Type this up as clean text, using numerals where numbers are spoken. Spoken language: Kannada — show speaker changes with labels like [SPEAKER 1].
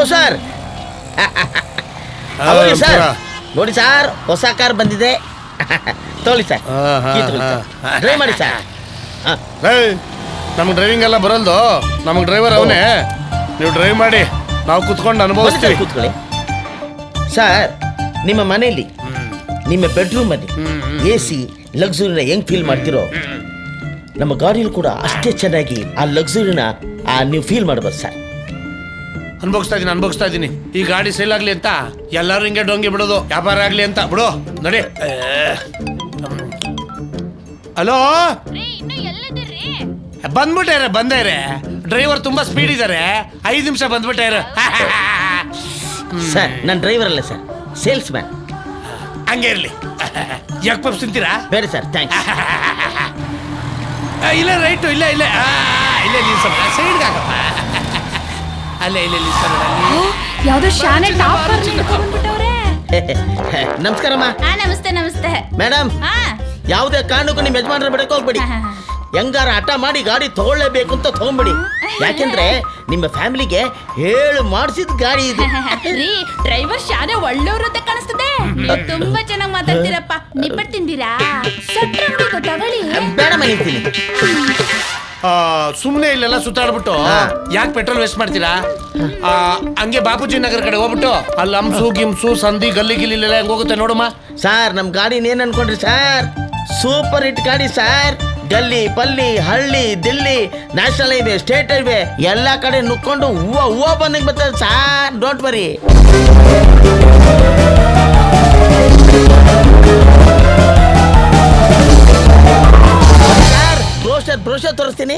[SPEAKER 1] Hello sir. ಹೌದು ಸರ್, ನೋಡಿ ಸರ್, ಹೊಸ ಕಾರ್ ಬಂದಿದೆ. ತೊಗೊಳ್ಳಿ ಸರ್, ಡ್ರೈವ್ ಮಾಡಿ ಸರ್.
[SPEAKER 2] ನಮ್ಗೆ ಡ್ರೈವಿಂಗ್ ಎಲ್ಲ ಬರಲ್ದು, ನಮಗೆ ಡ್ರೈವರ್ ಅವನೇ. ನೀವು ಡ್ರೈವ್ ಮಾಡಿ, ನಾವು ಕುತ್ಕೊಂಡು ಅನುಭವಿಸ್ತೀವಿ.
[SPEAKER 1] ಕೂತ್ಕೊಳ್ಳಿ ಸರ್. ನಿಮ್ಮ ಮನೆಯಲ್ಲಿ, ನಿಮ್ಮ ಬೆಡ್ರೂಮ್ ಅಲ್ಲಿ AC ಲಕ್ಸುರಿನ ಹೆಂಗ್ ಫೀಲ್ ಮಾಡ್ತಿರೋ, ನಮ್ಮ ಗಾಡಿಯಲ್ಲಿ ಕೂಡ ಅಷ್ಟೇ ಚೆನ್ನಾಗಿ ಆ ಲಕ್ಸುರಿನ ನೀವು ಫೀಲ್ ಮಾಡ್ಬೋದು ಸರ್.
[SPEAKER 2] ಅನುಭವಿಸ್ತಾ ಇದ್ದೀನಿ. ಈ ಗಾಡಿ ಸೇಲ್ ಆಗ್ಲಿ ಅಂತ ಎಲ್ಲರೂ ಹಿಂಗೆ ಡೊಂಗಿ ಬಿಡೋದು, ವ್ಯಾಪಾರ ಆಗ್ಲಿ ಅಂತ ಬಿಡು. ನಡಿ. ಹಲೋ, ಬಂದೇ ಡ್ರೈವರ್ ತುಂಬಾ ಸ್ಪೀಡ್ ಇದ್ದಾರೆ. 5 ನಿಮಿಷ ಬಂದ್ಬಿಟ್ಟೆ.
[SPEAKER 1] ಸರ್, ನಾನು ಡ್ರೈವರ್ ಅಲ್ಲ ಸರ್, ಸೇಲ್ಸ್ ಮ್ಯಾನ್.
[SPEAKER 2] ಹಂಗೆ ಇರಲಿ. ಯಾಕೆ ಪಪ್ಸ್ ತಿಂತೀರಾ?
[SPEAKER 1] ಬೇರೆ ಸರ್, ಥ್ಯಾಂಕ್ಸ್.
[SPEAKER 2] ಇಲ್ಲ ರೈಟು, ಇಲ್ಲ ಇಲ್ಲ ಇಲ್ಲ ನಿಲ್ಸಪ್ಪ, ಸೈಡ್ಗೆ ಹಾಕಪ್ಪ. ಅಲ್ಲೇ ಇಲ್ಲ
[SPEAKER 3] ಯಾವ್ದೋ ಶಾನೆ ಟಾಪ್ ಬಂದ್ಬಿಟ್ಟವ್ರೆ.
[SPEAKER 1] ನಮಸ್ಕಾರಮ್ಮ.
[SPEAKER 3] ನಮಸ್ತೆ
[SPEAKER 1] ಮೇಡಮ್, ಯಾವುದೇ ಕಾರಣಕ್ಕೂ ನಿಮ್ಮ ಯಜಮಾನ್ರ ಬಿಡಕ್ಕೆ ಹೋಗ್ಬೇಡಿ. ಹೆಂಗಾರ ಹಠ ಮಾಡಿ ಗಾಡಿ ತಗೊಳ್ಳೇಬೇಕು ಅಂತ ತಗೊಂಡ್ಬಿಡಿ. ಯಾಕೆಂದ್ರೆ ನಿಮ್ಮ ಫ್ಯಾಮಿಲಿಗೆ ಹೇಳು ಮಾಡಿಸಿದ ಗಾಡಿ ಇದು.
[SPEAKER 3] ರೀ, ಡ್ರೈವರ್ ಶಾನೆ ಒಳ್ಳೆಯವರು ಅಂತ ಕಾಣಿಸ್ತದೆ. ನೀವು ತುಂಬಾ ಚೆನ್ನಾಗಿ ಮಾತಾಡ್ತೀರಪ್ಪ. ನಿಪ್ಪಟ್ಟು ತಿಂದಿರಾ? ತಗೊಳ್ಳಿ.
[SPEAKER 1] ಬೇಡ ಮನಿತೀನಿ.
[SPEAKER 2] ಸುಮ್ಮನೆ ಇಲ್ಲೆಲ್ಲ ಸುತ್ತಾಡ್ಬಿಟ್ಟು ಯಾಕೆ ಪೆಟ್ರೋಲ್ ವೇಸ್ಟ್ ಮಾಡ್ತೀರಾ? ಹಂಗೆ ಬಾಪೂಜಿ ನಗರ ಕಡೆ ಹೋಗ್ಬಿಟ್ಟು ಅಲ್ಲಿ ಹಂಸು ಗಿಮ್ಸು ಸಂಧಿ ಗಲ್ಲಿ ಗಿಲ್ಲಿಲ್ಲ ಹೆಂಗ್ ಹೋಗುತ್ತೆ ನೋಡಮ್ಮ.
[SPEAKER 1] ಸರ್, ನಮ್ ಗಾಡಿ ಏನ್ ಅನ್ಕೊಂಡ್ರಿ ಸರ್? ಸೂಪರ್ ಹಿಟ್ ಗಾಡಿ ಸರ್. ಗಲ್ಲಿ ಪಲ್ಲಿ ಹಳ್ಳಿ Delhi national highway state highway ಎಲ್ಲ ಕಡೆ ನುಕ್ಕೊಂಡು ಹೂವ ಬಂದಂಗೆ ಬರ್ತದೆ ಸರ್. Don't worry. ಬ್ರೋಷರ್ ತೋರಿಸ್ತೀನಿ.